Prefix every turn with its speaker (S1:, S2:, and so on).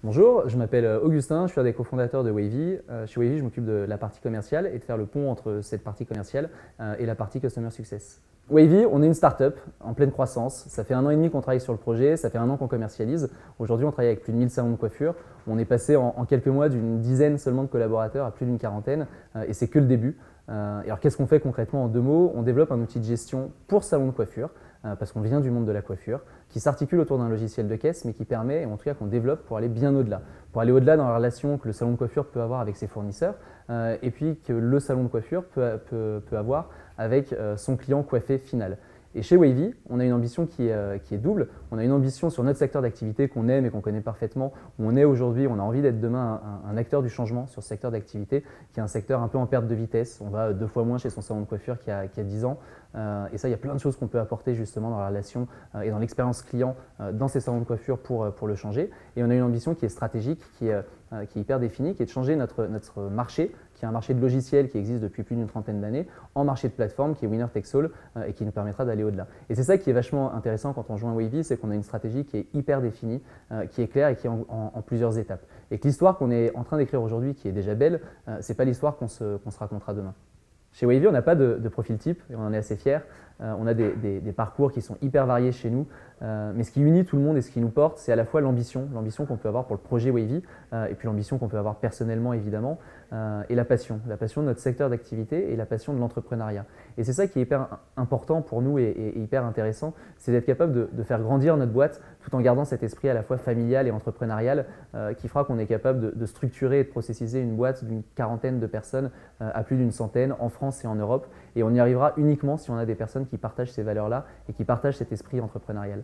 S1: Bonjour, je m'appelle Augustin, je suis un des cofondateurs de Wavy. Chez Wavy, je m'occupe de la partie commerciale et de faire le pont entre cette partie commerciale et la partie Customer Success. Wavy, on est une start-up en pleine croissance. Ça fait 1 an et demi qu'on travaille sur le projet, ça fait 1 an qu'on commercialise. Aujourd'hui, on travaille avec plus de 1000 salons de coiffure. On est passé en quelques mois d'une dizaine seulement de collaborateurs à plus d'une quarantaine et c'est que le début. Et alors, qu'est-ce qu'on fait concrètement en 2 mots? On développe un outil de gestion pour salon de coiffure parce qu'on vient du monde de la coiffure, qui s'articule autour d'un logiciel de caisse, mais qui permet, en tout cas qu'on développe pour aller bien au-delà. Pour aller au-delà dans la relation que le salon de coiffure peut avoir avec ses fournisseurs, et puis que le salon de coiffure peut avoir avec son client coiffé final. Et chez Wavy, on a une ambition qui est double. On a une ambition sur notre secteur d'activité qu'on aime et qu'on connaît parfaitement, où on est aujourd'hui, on a envie d'être demain un acteur du changement sur ce secteur d'activité, qui est un secteur un peu en perte de vitesse. On va 2 fois moins chez son salon de coiffure qu'il y a 10 ans. Et ça, il y a plein de choses qu'on peut apporter justement dans la relation et dans l'expérience client dans ces salons de coiffure pour le changer. Et on a une ambition qui est stratégique, qui est hyper définie, qui est de changer notre marché, qui est un marché de logiciels qui existe depuis plus d'une trentaine d'années, en marché de plateforme qui est Winner Takes All et qui nous permettra d'aller au-delà. Et c'est ça qui est vachement intéressant quand on joint Wavy, c'est qu'on a une stratégie qui est hyper définie, qui est claire et qui est en plusieurs étapes. Et que l'histoire qu'on est en train d'écrire aujourd'hui, qui est déjà belle, c'est pas l'histoire qu'on se racontera demain. Chez Wavy, on n'a pas de profil type et on en est assez fiers. On a des parcours qui sont hyper variés chez nous, mais ce qui unit tout le monde et ce qui nous porte, c'est à la fois l'ambition qu'on peut avoir pour le projet Wavy, et puis l'ambition qu'on peut avoir personnellement évidemment, et la passion de notre secteur d'activité et la passion de l'entrepreneuriat. Et c'est ça qui est hyper important pour nous et hyper intéressant, c'est d'être capable de faire grandir notre boîte tout en gardant cet esprit à la fois familial et entrepreneurial qui fera qu'on est capable de structurer et de processiser une boîte d'une quarantaine de personnes à plus d'une centaine en France et en Europe. Et on y arrivera uniquement si on a des personnes qui partagent ces valeurs-là et qui partagent cet esprit entrepreneurial.